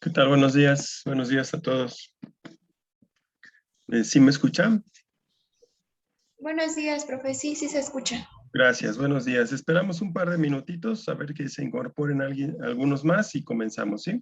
¿Qué tal? Buenos días a todos. ¿Sí me escuchan? Buenos días, profe. Sí, sí se escucha. Gracias, buenos días. Esperamos un par de minutitos a ver que se incorporen algunos más y comenzamos, ¿sí?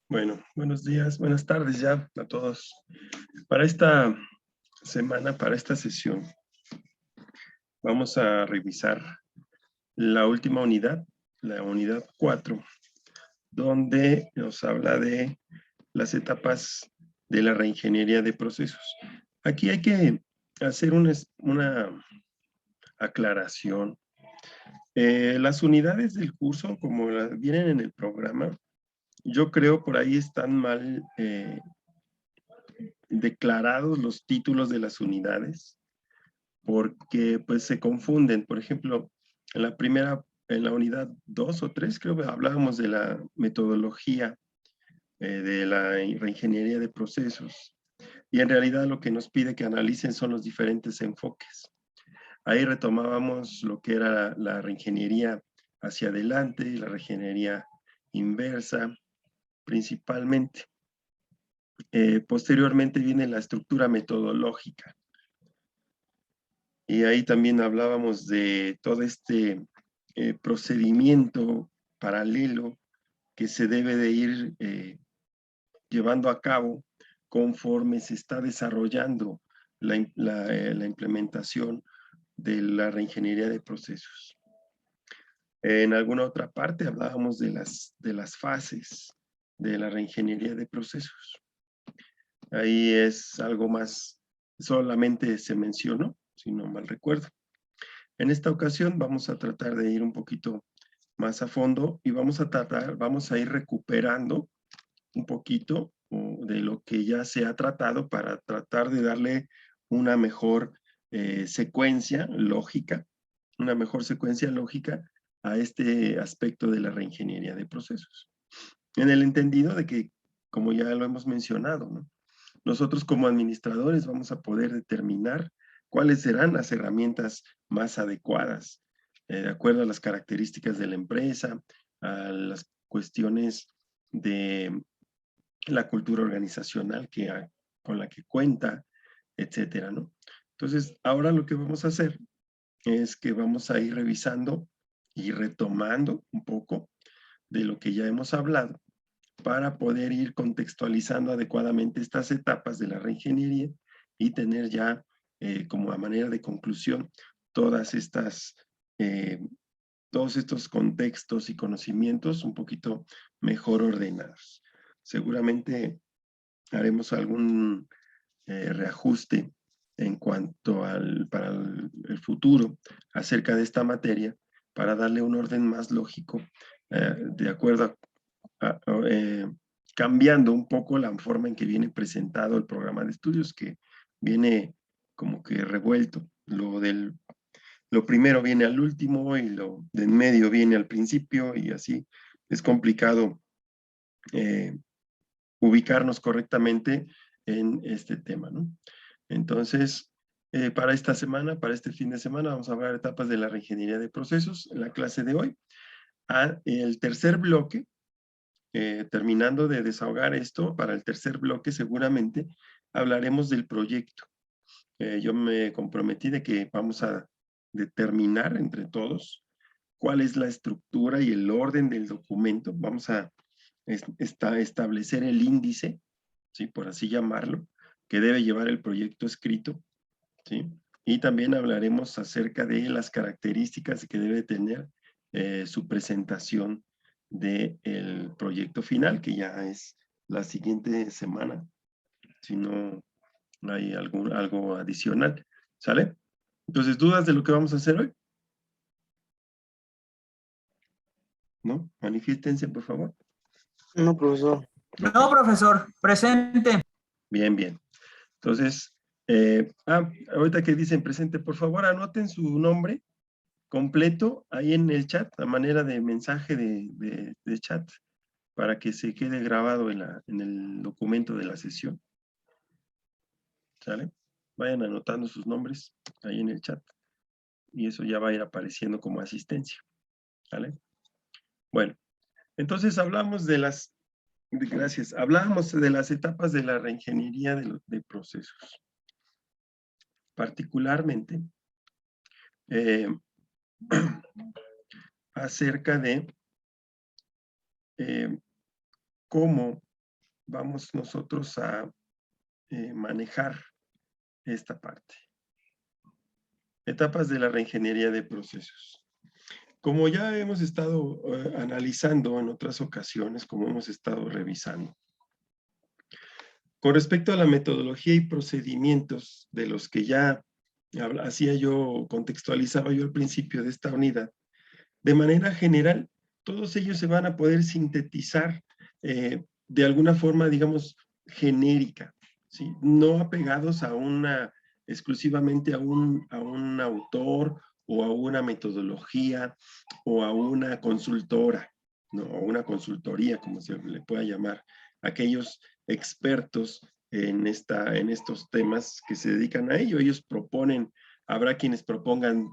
Bueno, buenos días, buenas tardes ya a todos. Para esta semana, para esta sesión, vamos a revisar la última unidad, la unidad 4, donde nos habla de las etapas de la reingeniería de procesos. Aquí hay que hacer una aclaración. Las unidades del curso, como vienen en el programa, yo creo por ahí están mal declarados los títulos de las unidades, porque pues se confunden. Por ejemplo, en la unidad 2 o 3, creo que hablábamos de la metodología de la reingeniería de procesos. Y en realidad lo que nos pide que analicen son los diferentes enfoques. Ahí retomábamos lo que era la reingeniería hacia adelante, la reingeniería inversa, principalmente. Posteriormente viene la estructura metodológica. Y ahí también hablábamos de todo este procedimiento paralelo que se debe de ir llevando a cabo conforme se está desarrollando la implementación de la reingeniería de procesos. En alguna otra parte hablábamos de las fases de la reingeniería de procesos. Ahí es algo más, solamente se mencionó, si no mal recuerdo. En esta ocasión vamos a tratar de ir un poquito más a fondo y vamos a ir recuperando un poquito de lo que ya se ha tratado para tratar de darle una mejor secuencia lógica, a este aspecto de la reingeniería de procesos. En el entendido de que, como ya lo hemos mencionado, ¿no? Nosotros como administradores vamos a poder determinar cuáles serán las herramientas más adecuadas, de acuerdo a las características de la empresa, a las cuestiones de la cultura organizacional con la que cuenta, etcétera, ¿no? Entonces, ahora lo que vamos a hacer es que vamos a ir revisando y retomando un poco de lo que ya hemos hablado para poder ir contextualizando adecuadamente estas etapas de la reingeniería y tener ya como a manera de conclusión todas estas, todos estos contextos y conocimientos un poquito mejor ordenados. Seguramente haremos algún reajuste en cuanto para el futuro acerca de esta materia para darle un orden más lógico de acuerdo cambiando un poco la forma en que viene presentado el programa de estudios, que viene como que revuelto. Lo primero viene al último y lo de en medio viene al principio y así es complicado ubicarnos correctamente en este tema, ¿no? Entonces, para esta semana, para este fin de semana, vamos a hablar de etapas de la reingeniería de procesos en la clase de hoy. El tercer bloque, terminando de desahogar esto, para el tercer bloque seguramente hablaremos del proyecto. Yo me comprometí de que vamos a determinar entre todos cuál es la estructura y el orden del documento. Vamos a establecer el índice, ¿sí? Por así llamarlo, que debe llevar el proyecto escrito, ¿sí? Y también hablaremos acerca de las características que debe tener su presentación del proyecto final, que ya es la siguiente semana, si no hay algo adicional. ¿Sale? Entonces, ¿dudas de lo que vamos a hacer hoy? ¿No? Manifiéstense, por favor. No, profesor. No, profesor, presente. Bien, bien. Entonces, ahorita que dicen presente, por favor, anoten su nombre completo ahí en el chat, a manera de mensaje de chat, para que se quede grabado en el documento de la sesión. ¿Sale? Vayan anotando sus nombres ahí en el chat. Y eso ya va a ir apareciendo como asistencia. ¿Sale? Bueno, entonces hablamos de las, gracias, hablamos de las etapas de la reingeniería de procesos. Particularmente, acerca de cómo vamos nosotros a manejar esta parte. Etapas de la reingeniería de procesos. Como ya hemos estado analizando en otras ocasiones, como hemos estado revisando, con respecto a la metodología y procedimientos de los que ya hacía yo, contextualizaba yo al principio de esta unidad, de manera general, todos ellos se van a poder sintetizar de alguna forma, digamos, genérica, ¿sí? No apegados a exclusivamente a un autor o a una metodología o a una consultora, ¿no? O una consultoría, como se le pueda llamar, aquellos expertos en estos temas que se dedican a ello. Ellos proponen, habrá quienes propongan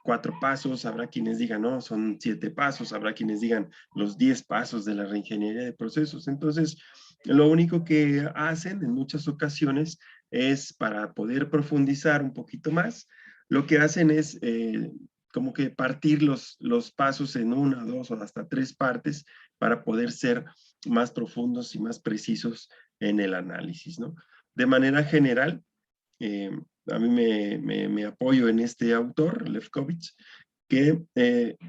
4 pasos, habrá quienes digan, no, son 7 pasos, habrá quienes digan los 10 pasos de la reingeniería de procesos. Entonces, lo único que hacen en muchas ocasiones es para poder profundizar un poquito más, lo que hacen es como que partir los pasos en 1, 2 o hasta 3 partes para poder ser más profundos y más precisos en el análisis, ¿no? De manera general, a mí me apoyo en este autor, Lefkowitz, que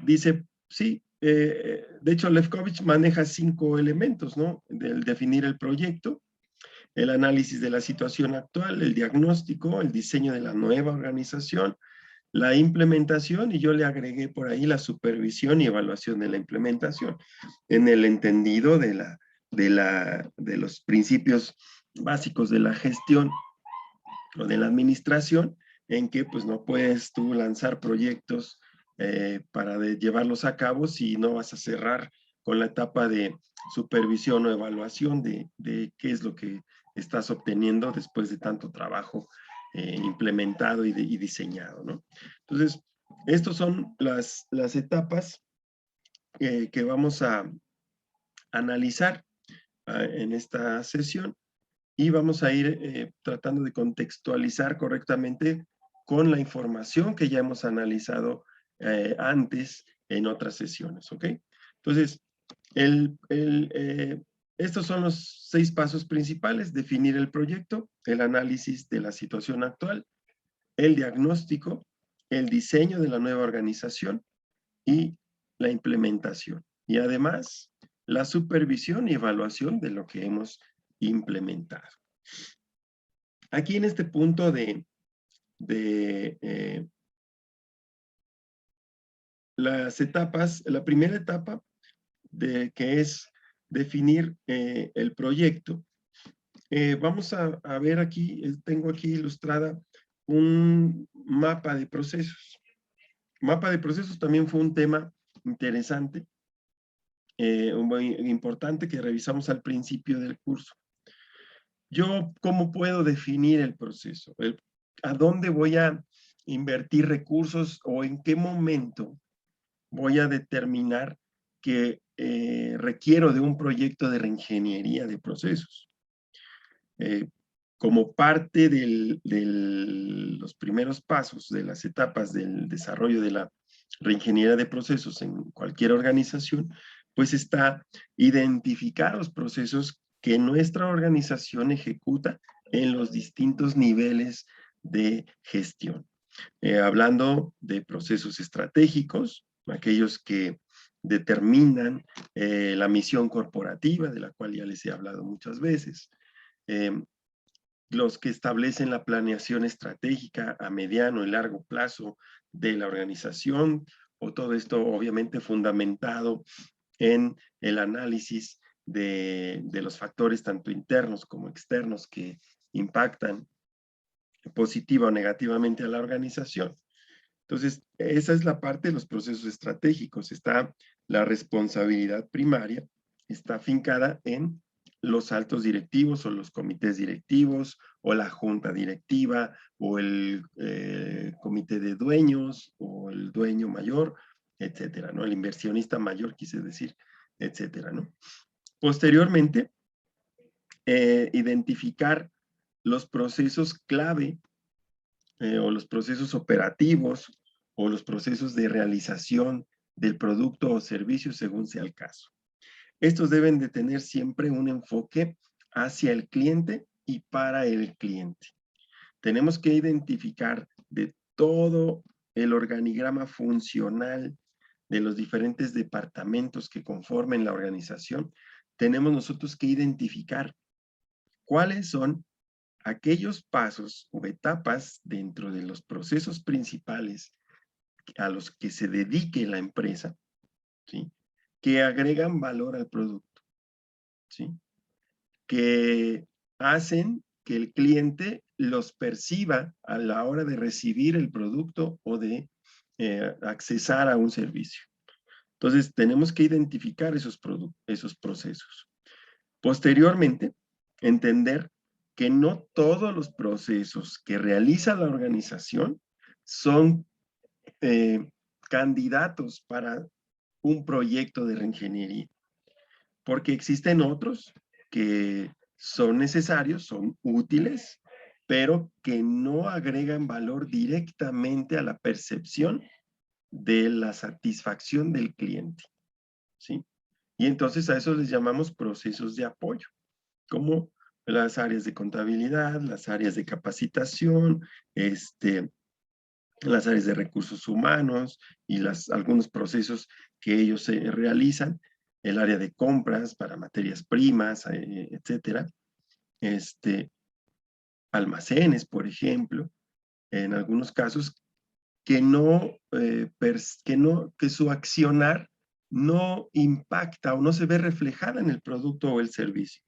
dice, sí, de hecho Lefkowitz maneja 5 elementos, ¿no? Del definir el proyecto, el análisis de la situación actual, el diagnóstico, el diseño de la nueva organización, la implementación, y yo le agregué por ahí la supervisión y evaluación de la implementación, en el entendido de los principios básicos de la gestión o de la administración, en que pues no puedes tú lanzar proyectos para llevarlos a cabo si no vas a cerrar con la etapa de supervisión o evaluación de qué es lo que estás obteniendo después de tanto trabajo implementado y diseñado, ¿no? Entonces, estas son las etapas que vamos a analizar. en esta sesión y vamos a ir tratando de contextualizar correctamente con la información que ya hemos analizado antes en otras sesiones, ¿ok? Entonces, estos son los 6 pasos principales: definir el proyecto, el análisis de la situación actual, el diagnóstico, el diseño de la nueva organización y la implementación. Y además, la supervisión y evaluación de lo que hemos implementado. Aquí en este punto de las etapas, la primera etapa que es definir el proyecto, vamos a ver aquí, tengo aquí ilustrada un mapa de procesos. Mapa de procesos también fue un tema interesante, muy importante que revisamos al principio del curso. Yo, ¿cómo puedo definir el proceso? ¿A dónde voy a invertir recursos o en qué momento voy a determinar que requiero de un proyecto de reingeniería de procesos? Como parte de los primeros pasos de las etapas del desarrollo de la reingeniería de procesos en cualquier organización, pues está identificar los procesos que nuestra organización ejecuta en los distintos niveles de gestión. Hablando de procesos estratégicos, aquellos que determinan la misión corporativa, de la cual ya les he hablado muchas veces, los que establecen la planeación estratégica a mediano y largo plazo de la organización, o todo esto obviamente fundamentado en el análisis de los factores tanto internos como externos que impactan positiva o negativamente a la organización. Entonces, esa es la parte de los procesos estratégicos. Está la responsabilidad primaria, está afincada en los altos directivos o los comités directivos o la junta directiva o el comité de dueños o el dueño mayor, etcétera, ¿no? El inversionista mayor, quise decir, etcétera, ¿no? Posteriormente, identificar los procesos clave o los procesos operativos o los procesos de realización del producto o servicio según sea el caso. Estos deben de tener siempre un enfoque hacia el cliente y para el cliente. Tenemos que identificar de todo el organigrama funcional de los diferentes departamentos que conformen la organización. Tenemos nosotros que identificar cuáles son aquellos pasos o etapas dentro de los procesos principales a los que se dedique la empresa, ¿sí?, que agregan valor al producto, ¿sí?, que hacen que el cliente los perciba a la hora de recibir el producto o de accesar a un servicio. Entonces, tenemos que identificar esos procesos. Posteriormente, entender que no todos los procesos que realiza la organización son candidatos para un proyecto de reingeniería, porque existen otros que son necesarios, son útiles, pero que no agregan valor directamente a la percepción de la satisfacción del cliente, ¿sí? Y entonces a eso les llamamos procesos de apoyo, como las áreas de contabilidad, las áreas de capacitación, las áreas de recursos humanos y algunos procesos que ellos realizan, el área de compras para materias primas, etcétera, almacenes, por ejemplo, en algunos casos, que su accionar no impacta o no se ve reflejada en el producto o el servicio,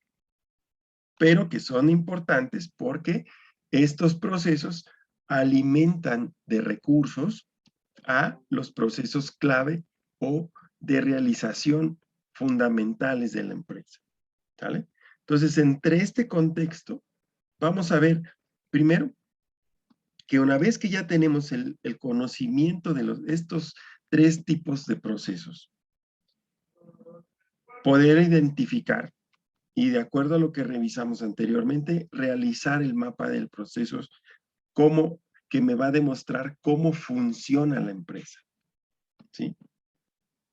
pero que son importantes porque estos procesos alimentan de recursos a los procesos clave o de realización fundamentales de la empresa, ¿vale? Entonces, entre este contexto, vamos a ver, primero, que una vez que ya tenemos el conocimiento de estos 3 tipos de procesos, poder identificar y de acuerdo a lo que revisamos anteriormente, realizar el mapa del proceso como que me va a demostrar cómo funciona la empresa, ¿sí?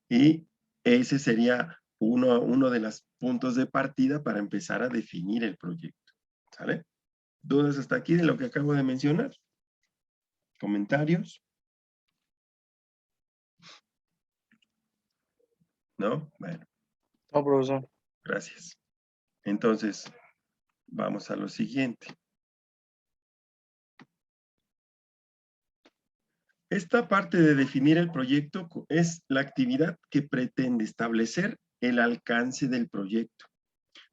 Y ese sería uno de los puntos de partida para empezar a definir el proyecto, ¿sale? ¿Dudas hasta aquí de lo que acabo de mencionar? ¿Comentarios? ¿No? Bueno, No, profesor. gracias. Entonces, vamos a lo siguiente. Esta parte de definir el proyecto es la actividad que pretende establecer el alcance del proyecto,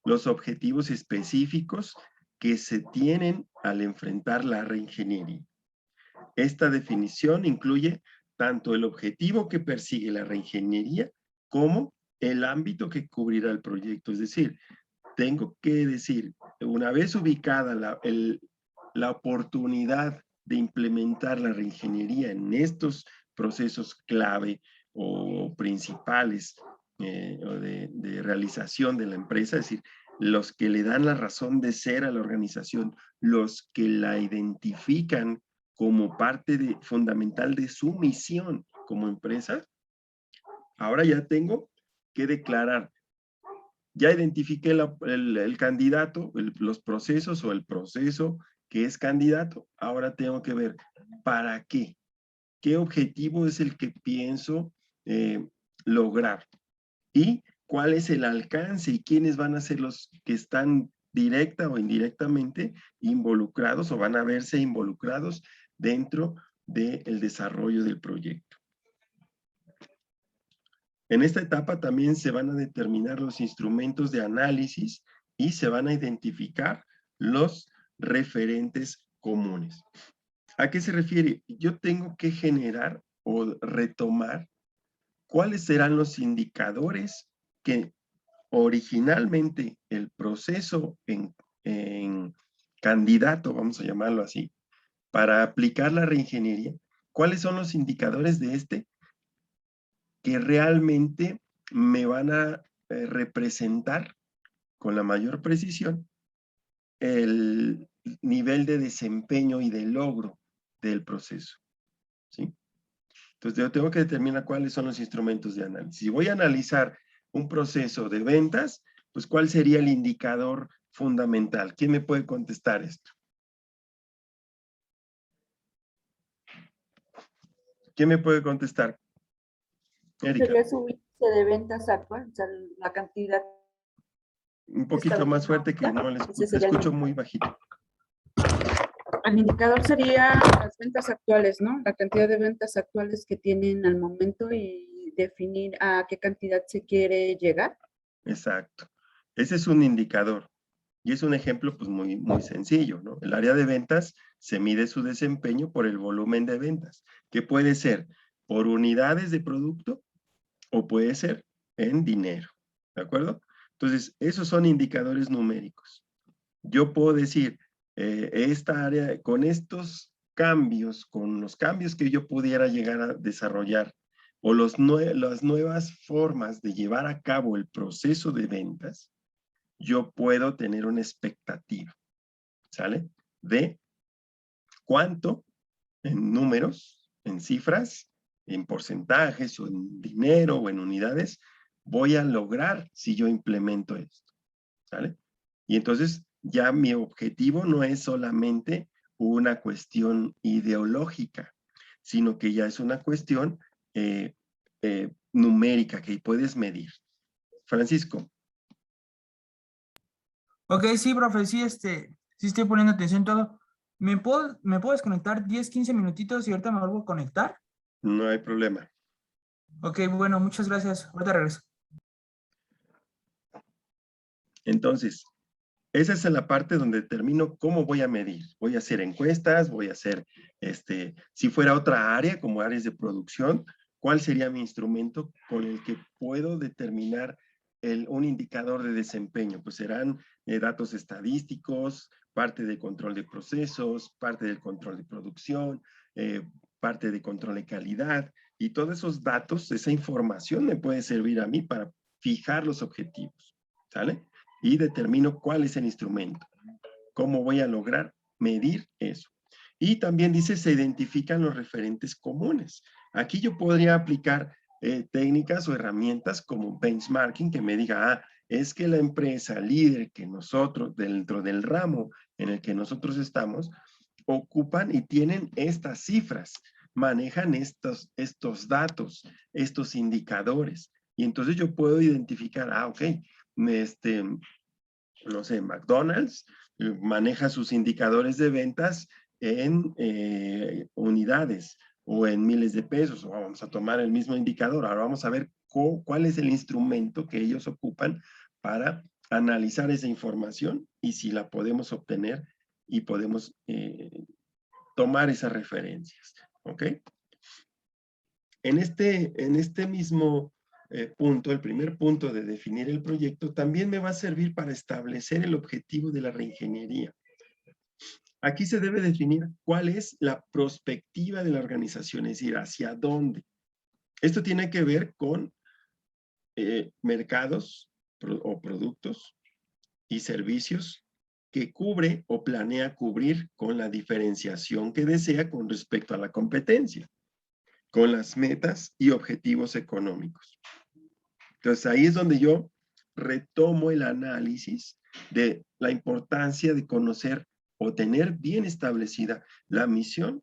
los objetivos específicos que se tienen al enfrentar la reingeniería. Esta definición incluye tanto el objetivo que persigue la reingeniería como el ámbito que cubrirá el proyecto. Es decir, tengo que decir, una vez ubicada la oportunidad de implementar la reingeniería en estos procesos clave o principales o de realización de la empresa, es decir, los que le dan la razón de ser a la organización, los que la identifican como parte fundamental de su misión como empresa, ahora ya tengo que declarar. Ya identifiqué el candidato, los procesos o el proceso que es candidato. Ahora tengo que ver para qué. ¿Qué objetivo es el que pienso lograr? Y cuál es el alcance y quiénes van a ser los que están directa o indirectamente involucrados o van a verse involucrados dentro del desarrollo del proyecto. En esta etapa también se van a determinar los instrumentos de análisis y se van a identificar los referentes comunes. ¿A qué se refiere? Yo tengo que generar o retomar cuáles serán los indicadores que originalmente el proceso en candidato, vamos a llamarlo así, para aplicar la reingeniería, ¿cuáles son los indicadores de este que realmente me van a representar con la mayor precisión el nivel de desempeño y de logro del proceso, ¿sí? Entonces yo tengo que determinar cuáles son los instrumentos de análisis. Si voy a analizar un proceso de ventas, pues ¿cuál sería el indicador fundamental? ¿Quién me puede contestar esto? ¿Quién me puede contestar? Erika. Sería su índice de ventas actual, o sea, la cantidad. Un poquito más fuerte que no les escucho muy bajito. El indicador sería las ventas actuales, ¿no? La cantidad de ventas actuales que tienen al momento y definir a qué cantidad se quiere llegar. Exacto. Ese es un indicador. Y es un ejemplo pues muy sencillo, ¿no? El área de ventas se mide su desempeño por el volumen de ventas, que puede ser por unidades de producto o puede ser en dinero, ¿de acuerdo? Entonces, esos son indicadores numéricos. Yo puedo decir, esta área, con estos cambios, con los cambios que yo pudiera llegar a desarrollar, o las nuevas formas de llevar a cabo el proceso de ventas, yo puedo tener una expectativa, ¿sale? De cuánto en números, en cifras, en porcentajes o en dinero o en unidades voy a lograr si yo implemento esto, ¿sale? Y entonces ya mi objetivo no es solamente una cuestión ideológica, sino que ya es una cuestión numérica que puedes medir. Francisco. Ok, sí, profe, sí, sí estoy poniendo atención en todo. ¿Me puedo desconectar 10, 15 minutitos y ahorita me vuelvo a conectar? No hay problema. Ok, bueno, muchas gracias. Ahorita regreso. Entonces, esa es la parte donde determino cómo voy a medir. Voy a hacer encuestas, voy a hacer, si fuera otra área, como áreas de producción, ¿cuál sería mi instrumento con el que puedo determinar un indicador de desempeño? Pues serán datos estadísticos, parte de control de procesos, parte del control de producción, parte de control de calidad, y todos esos datos, esa información me puede servir a mí para fijar los objetivos, ¿sale? y determino cuál es el instrumento. ¿Cómo voy a lograr medir eso? Y también dice, se identifican los referentes comunes. Aquí yo podría aplicar técnicas o herramientas como benchmarking que me diga, es que la empresa líder que nosotros, dentro del ramo en el que nosotros estamos, ocupan y tienen estas cifras, manejan estos datos, estos indicadores. Y entonces yo puedo identificar, ok, no sé, McDonald's maneja sus indicadores de ventas en unidades o en miles de pesos, o vamos a tomar el mismo indicador. Ahora vamos a ver cuál es el instrumento que ellos ocupan para analizar esa información y si la podemos obtener y podemos tomar esas referencias, ¿ok? En este mismo punto, el primer punto de definir el proyecto, también me va a servir para establecer el objetivo de la reingeniería. Aquí se debe definir cuál es la perspectiva de la organización, es decir, hacia dónde. Esto tiene que ver con mercados o productos y servicios que cubre o planea cubrir con la diferenciación que desea con respecto a la competencia, con las metas y objetivos económicos. Entonces ahí es donde yo retomo el análisis de la importancia de conocer o tener bien establecida la misión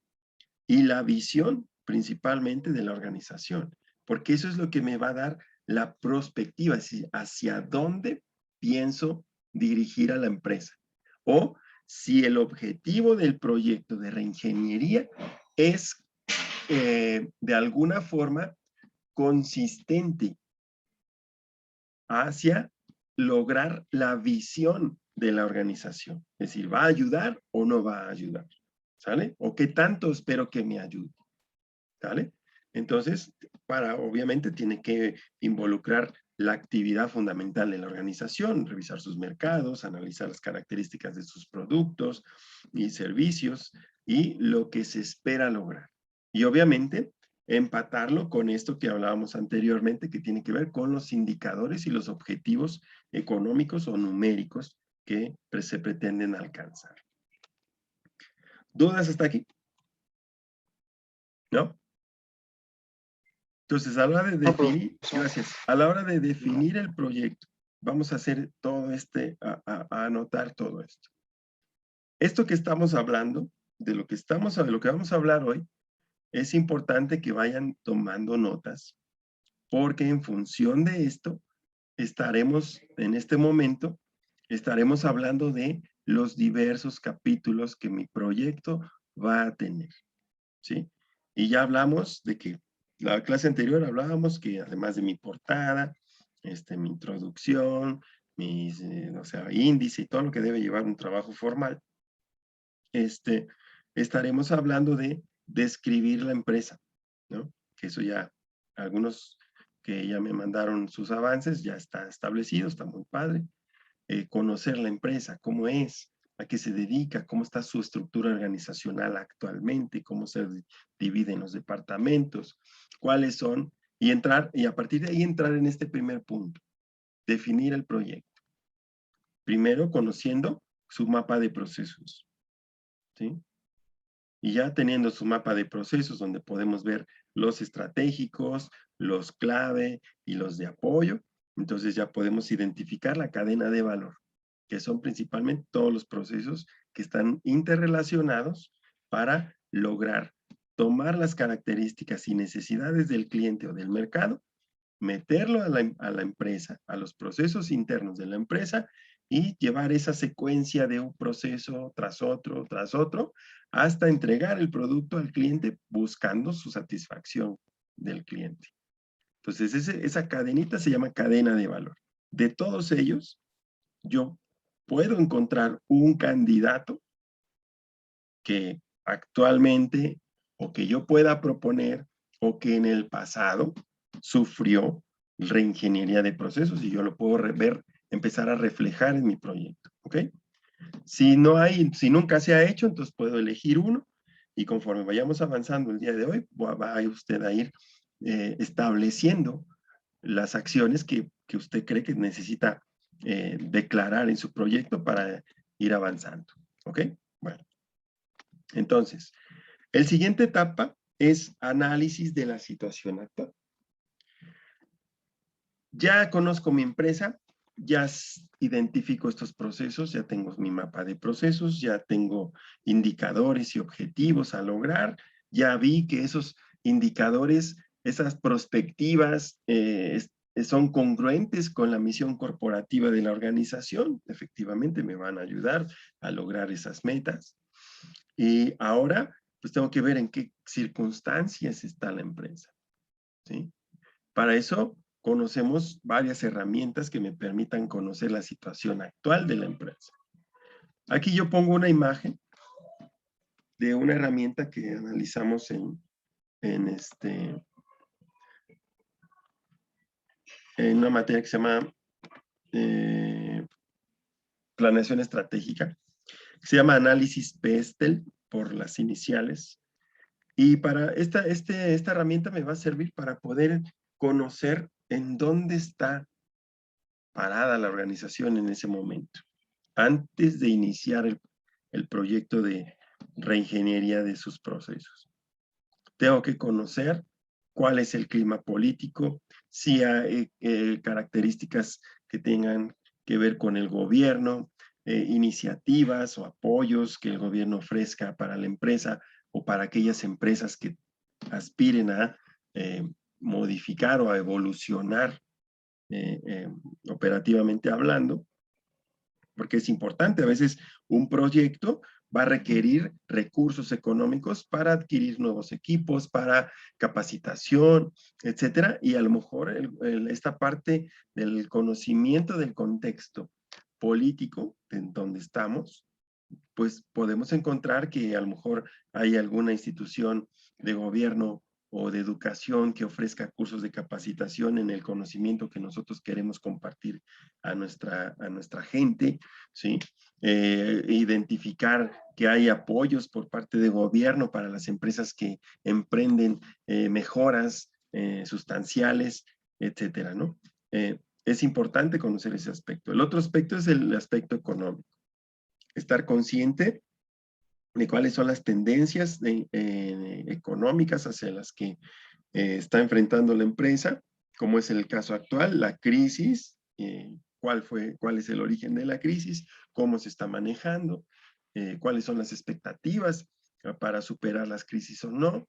y la visión principalmente de la organización, porque eso es lo que me va a dar la perspectiva, es decir, hacia dónde pienso dirigir a la empresa. O si el objetivo del proyecto de reingeniería es de alguna forma consistente hacia lograr la visión de la organización. Es decir, ¿va a ayudar o no va a ayudar? ¿Sale? ¿O qué tanto espero que me ayude? ¿Sale? Entonces, obviamente tiene que involucrar la actividad fundamental de la organización, revisar sus mercados, analizar las características de sus productos y servicios y lo que se espera lograr. Y obviamente, empatarlo con esto que hablábamos anteriormente, que tiene que ver con los indicadores y los objetivos económicos o numéricos que se pretenden alcanzar. ¿Dudas hasta aquí? ¿No? Entonces, a la hora de definir, gracias, a la hora de definir el proyecto, vamos a hacer todo a anotar todo esto. Esto que estamos hablando, de lo que vamos a hablar hoy, es importante que vayan tomando notas, porque en función de esto, en este momento, estaremos hablando de los diversos capítulos que mi proyecto va a tener, ¿sí? Y ya hablamos de que la clase anterior hablábamos que además de mi portada, mi introducción, mis, índice y todo lo que debe llevar un trabajo formal, estaremos hablando de describir la empresa, ¿no? Que eso ya, algunos que ya me mandaron sus avances, ya está establecido, está muy padre. Conocer la empresa, cómo es, a qué se dedica, cómo está su estructura organizacional actualmente, cómo se dividen los departamentos, cuáles son, y a partir de ahí entrar en este primer punto, definir el proyecto. Primero, conociendo su mapa de procesos, ¿sí? Y ya teniendo su mapa de procesos donde podemos ver los estratégicos, los clave y los de apoyo, entonces ya podemos identificar la cadena de valor, que son principalmente todos los procesos que están interrelacionados para lograr tomar las características y necesidades del cliente o del mercado, meterlo a la empresa, a los procesos internos de la empresa y llevar esa secuencia de un proceso tras otro, hasta entregar el producto al cliente buscando su satisfacción del cliente. Entonces, esa cadenita se llama cadena de valor. De todos ellos, yo puedo encontrar un candidato que actualmente o que yo pueda proponer o que en el pasado sufrió reingeniería de procesos y yo lo puedo empezar a reflejar en mi proyecto, ¿ok? Si nunca se ha hecho, entonces puedo elegir uno y conforme vayamos avanzando el día de hoy, va usted a ir estableciendo las acciones que usted cree que necesita declarar en su proyecto para ir avanzando. ¿Ok? Bueno, entonces, el siguiente etapa es análisis de la situación actual. Ya conozco mi empresa, ya identifico estos procesos, ya tengo mi mapa de procesos, ya tengo indicadores y objetivos a lograr, ya vi que esos indicadores, esas perspectivas son congruentes con la misión corporativa de la organización, efectivamente me van a ayudar a lograr esas metas. Y ahora, pues tengo que ver en qué circunstancias está la empresa, ¿sí? Para eso, conocemos varias herramientas que me permitan conocer la situación actual de la empresa. Aquí yo pongo una imagen de una herramienta que analizamos en una materia que se llama planeación estratégica, que se llama análisis PESTEL por las iniciales. Y para esta herramienta me va a servir para poder conocer en dónde está parada la organización en ese momento, antes de iniciar el proyecto de reingeniería de sus procesos. Tengo que conocer cuál es el clima político, si hay características que tengan que ver con el gobierno, iniciativas o apoyos que el gobierno ofrezca para la empresa o para aquellas empresas que aspiren a modificar o a evolucionar operativamente hablando, porque es importante. A veces un proyecto va a requerir recursos económicos para adquirir nuevos equipos, para capacitación, etcétera, y a lo mejor esta parte del conocimiento del contexto político en donde estamos, pues podemos encontrar que a lo mejor hay alguna institución de gobierno o de educación que ofrezca cursos de capacitación en el conocimiento que nosotros queremos compartir a nuestra gente, ¿sí? Identificar que hay apoyos por parte de gobierno para las empresas que emprenden mejoras sustanciales, etcétera, ¿no? Es importante conocer ese aspecto. El otro aspecto es el aspecto económico. Estar consciente de cuáles son las tendencias económicas hacia las que está enfrentando la empresa, como es el caso actual, la crisis, cuál es el origen de la crisis, cómo se está manejando, cuáles son las expectativas para superar las crisis o no,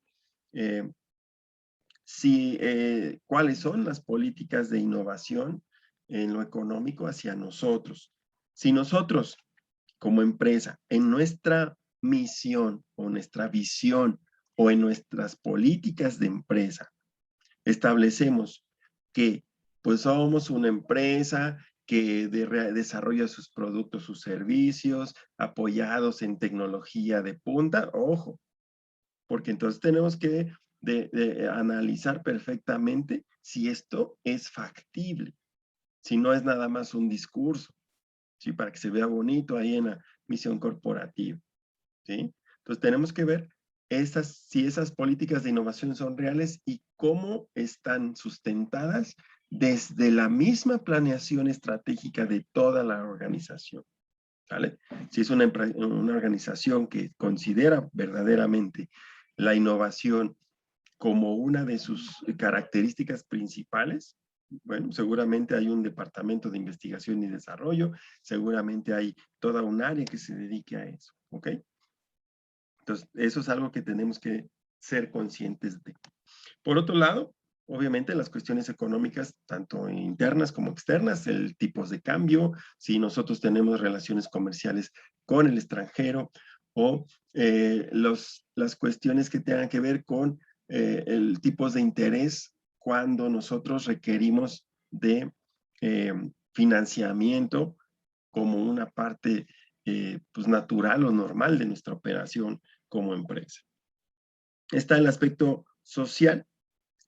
cuáles son las políticas de innovación en lo económico hacia nosotros. Si nosotros, como empresa, en nuestra misión o nuestra visión o en nuestras políticas de empresa, establecemos que pues somos una empresa que desarrolla sus productos, sus servicios, apoyados en tecnología de punta, ojo, porque entonces tenemos que analizar perfectamente si esto es factible, si no es nada más un discurso, ¿sí? Para que se vea bonito ahí en la misión corporativa, ¿sí? Entonces tenemos que ver si esas políticas de innovación son reales y cómo están sustentadas desde la misma planeación estratégica de toda la organización, ¿vale? Si es una organización que considera verdaderamente la innovación como una de sus características principales, bueno, seguramente hay un departamento de investigación y desarrollo, seguramente hay toda un área que se dedique a eso, ¿ok? Entonces, eso es algo que tenemos que ser conscientes de. Por otro lado, obviamente las cuestiones económicas, tanto internas como externas, el tipos de cambio, si nosotros tenemos relaciones comerciales con el extranjero o las cuestiones que tengan que ver con el tipos de interés cuando nosotros requerimos de financiamiento como una parte pues natural o normal de nuestra operación como empresa. Está el aspecto social,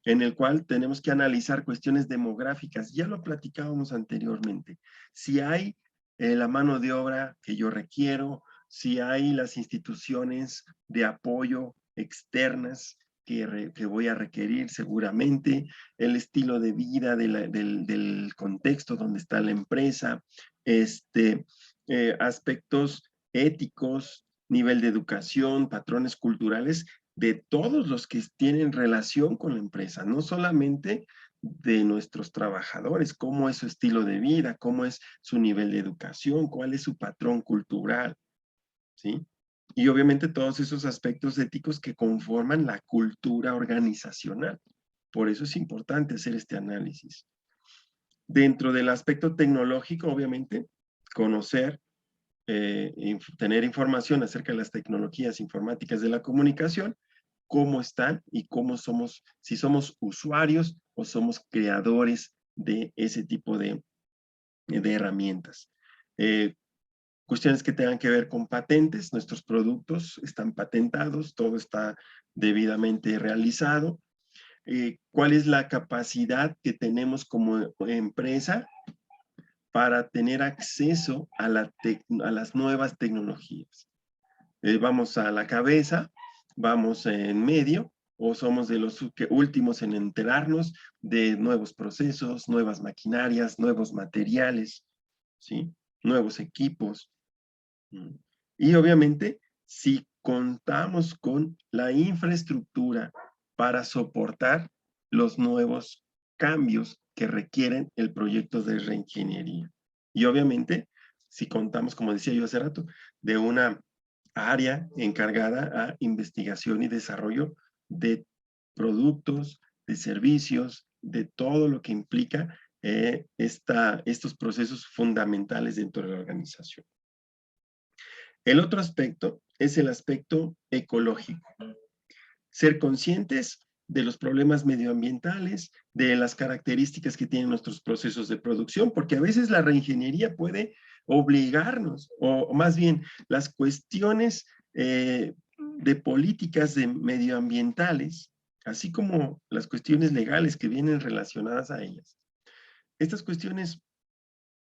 en el cual tenemos que analizar cuestiones demográficas. Ya lo platicábamos anteriormente. Si hay la mano de obra que yo requiero, si hay las instituciones de apoyo externas que voy a requerir seguramente, el estilo de vida del contexto donde está la empresa, aspectos éticos, nivel de educación, patrones culturales de todos los que tienen relación con la empresa, no solamente de nuestros trabajadores, cómo es su estilo de vida, cómo es su nivel de educación, cuál es su patrón cultural, ¿sí? Y obviamente todos esos aspectos éticos que conforman la cultura organizacional. Por eso es importante hacer este análisis. Dentro del aspecto tecnológico, obviamente, conocer, tener información acerca de las tecnologías informáticas de la comunicación, cómo están y cómo somos, si somos usuarios o somos creadores de ese tipo de herramientas. Cuestiones que tengan que ver con patentes, nuestros productos están patentados, todo está debidamente realizado. ¿Cuál es la capacidad que tenemos como empresa para tener acceso a las nuevas tecnologías? ¿Vamos a la cabeza? ¿Vamos en medio? ¿O somos de los últimos en enterarnos de nuevos procesos, nuevas maquinarias, nuevos materiales, ¿sí? Nuevos equipos? Y obviamente, si contamos con la infraestructura para soportar los nuevos cambios que requieren el proyecto de reingeniería. Y obviamente, si contamos, como decía yo hace rato, de una área encargada a investigación y desarrollo de productos, de servicios, de todo lo que implica estos procesos fundamentales dentro de la organización. El otro aspecto es el aspecto ecológico. Ser conscientes de los problemas medioambientales, de las características que tienen nuestros procesos de producción, porque a veces la reingeniería puede obligarnos, o más bien las cuestiones de políticas medioambientales, así como las cuestiones legales que vienen relacionadas a ellas. Estas cuestiones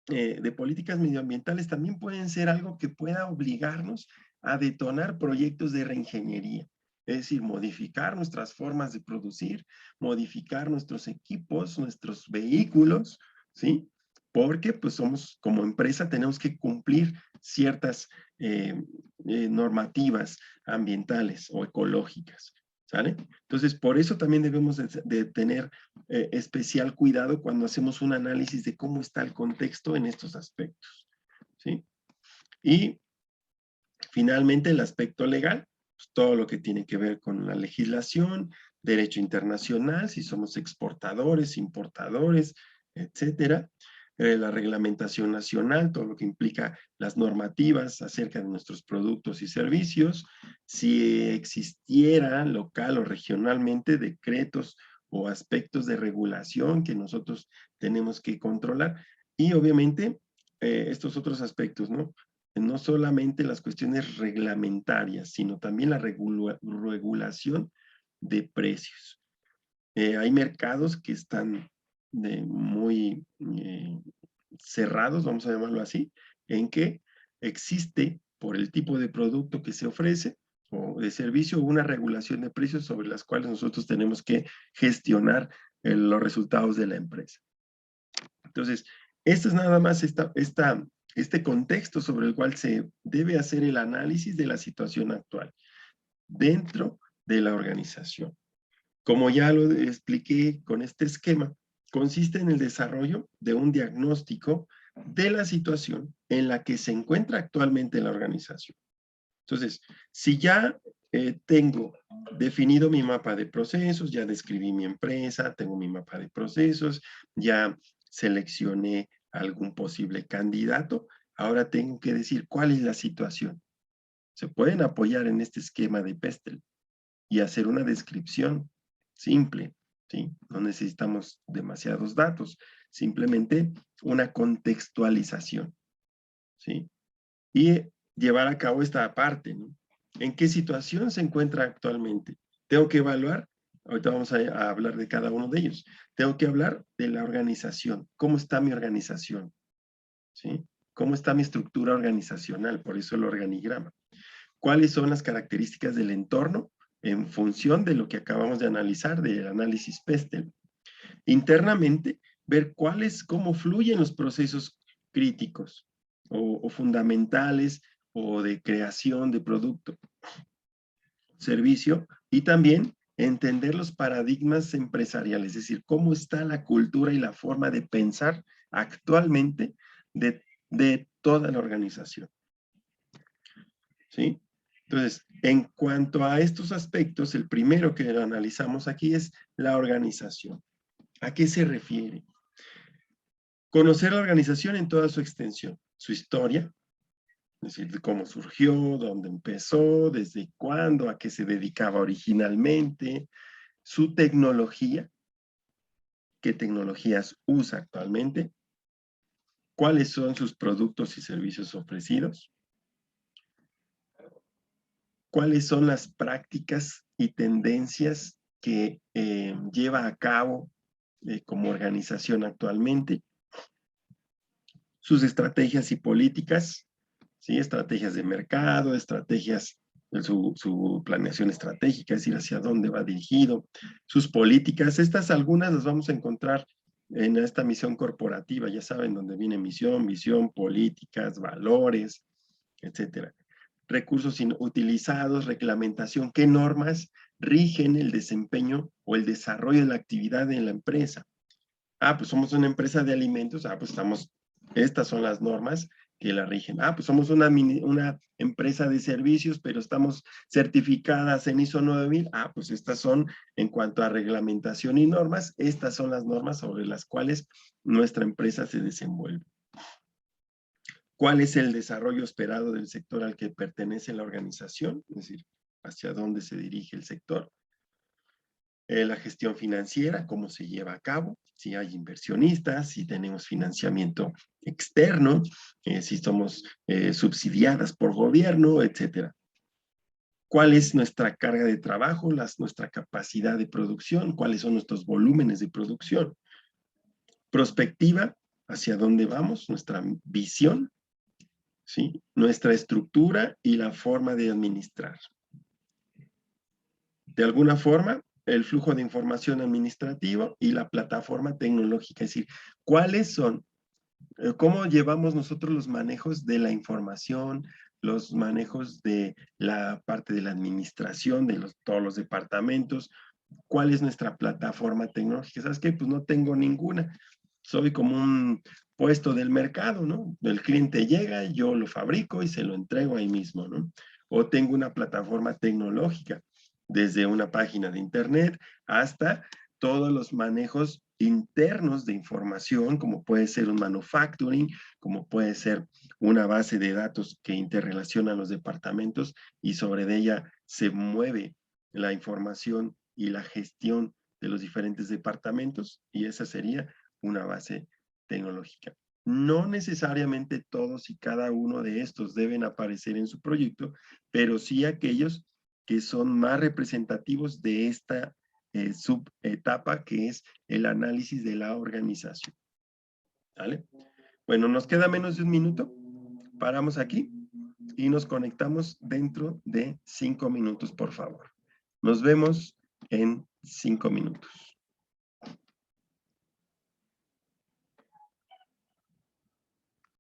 de políticas medioambientales también pueden ser algo que pueda obligarnos a detonar proyectos de reingeniería. Es decir, modificar nuestras formas de producir, modificar nuestros equipos, nuestros vehículos, ¿sí? Porque pues somos, como empresa, tenemos que cumplir ciertas normativas ambientales o ecológicas, ¿sale? Entonces, por eso también debemos de tener especial cuidado cuando hacemos un análisis de cómo está el contexto en estos aspectos, ¿sí? Y finalmente el aspecto legal, pues, todo lo que tiene que ver con la legislación, derecho internacional, si somos exportadores, importadores, etcétera, la reglamentación nacional, todo lo que implica las normativas acerca de nuestros productos y servicios, si existiera local o regionalmente decretos o aspectos de regulación que nosotros tenemos que controlar, y obviamente estos otros aspectos, ¿no? No solamente las cuestiones reglamentarias, sino también la regulación de precios. Hay mercados que están muy cerrados, vamos a llamarlo así, en que existe, por el tipo de producto que se ofrece o de servicio, una regulación de precios sobre las cuales nosotros tenemos que gestionar los resultados de la empresa. Entonces, esto es nada más este contexto sobre el cual se debe hacer el análisis de la situación actual dentro de la organización. Como ya lo expliqué con este esquema, consiste en el desarrollo de un diagnóstico de la situación en la que se encuentra actualmente la organización. Entonces, si ya tengo definido mi mapa de procesos, ya describí mi empresa, tengo mi mapa de procesos, ya seleccioné algún posible candidato, ahora tengo que decir cuál es la situación. Se pueden apoyar en este esquema de Pestel y hacer una descripción simple, ¿sí? No necesitamos demasiados datos, simplemente una contextualización, ¿sí? Y llevar a cabo esta parte, ¿no? ¿En qué situación se encuentra actualmente? Tengo que evaluar, ahorita vamos a hablar de cada uno de ellos, tengo que hablar de la organización, ¿cómo está mi organización? ¿Sí? ¿Cómo está mi estructura organizacional? Por eso el organigrama. ¿Cuáles son las características del entorno en función de lo que acabamos de analizar, del análisis Pestel. Internamente, ver cómo fluyen los procesos críticos o fundamentales o de creación de producto, servicio, y también entender los paradigmas empresariales, es decir, cómo está la cultura y la forma de pensar actualmente de toda la organización. ¿Sí? Entonces, en cuanto a estos aspectos, el primero que analizamos aquí es la organización. ¿A qué se refiere? Conocer la organización en toda su extensión, su historia, es decir, cómo surgió, dónde empezó, desde cuándo, a qué se dedicaba originalmente, su tecnología, qué tecnologías usa actualmente, cuáles son sus productos y servicios ofrecidos, cuáles son las prácticas y tendencias que lleva a cabo como organización actualmente, sus estrategias y políticas, ¿sí? Estrategias de mercado, estrategias, su planeación estratégica, es decir, hacia dónde va dirigido, sus políticas. Estas algunas las vamos a encontrar en esta misión corporativa, ya saben, donde viene misión, visión, políticas, valores, etcétera. Recursos utilizados, reglamentación, qué normas rigen el desempeño o el desarrollo de la actividad en la empresa. Ah, pues somos una empresa de alimentos, pues estas son las normas que la rigen. Ah, pues somos una empresa de servicios, pero estamos certificadas en ISO 9000. Ah, pues estas son, en cuanto a reglamentación y normas, estas son las normas sobre las cuales nuestra empresa se desenvuelve. ¿Cuál es el desarrollo esperado del sector al que pertenece la organización? Es decir, hacia dónde se dirige el sector. La gestión financiera, cómo se lleva a cabo, si hay inversionistas, si tenemos financiamiento externo, si somos subsidiadas por gobierno, etcétera. ¿Cuál es nuestra carga de trabajo, nuestra capacidad de producción? ¿Cuáles son nuestros volúmenes de producción? Prospectiva, hacia dónde vamos, nuestra visión, ¿sí? Nuestra estructura y la forma de administrar. De alguna forma, el flujo de información administrativo y la plataforma tecnológica, es decir, ¿cuáles son? ¿Cómo llevamos nosotros los manejos de la información, los manejos de la parte de la administración, de todos los departamentos? ¿Cuál es nuestra plataforma tecnológica? ¿Sabes qué? Pues no tengo ninguna. Soy como un puesto del mercado, ¿no? El cliente llega, yo lo fabrico y se lo entrego ahí mismo, ¿no? O tengo una plataforma tecnológica, desde una página de internet hasta todos los manejos internos de información, como puede ser un manufacturing, como puede ser una base de datos que interrelaciona los departamentos y sobre ella se mueve la información y la gestión de los diferentes departamentos, y esa sería una base tecnológica. No necesariamente todos y cada uno de estos deben aparecer en su proyecto, pero sí aquellos que son más representativos de esta subetapa, que es el análisis de la organización. ¿Vale? Bueno, nos queda menos de un minuto. Paramos aquí y nos conectamos dentro de 5 minutos, por favor. Nos vemos en 5 minutos.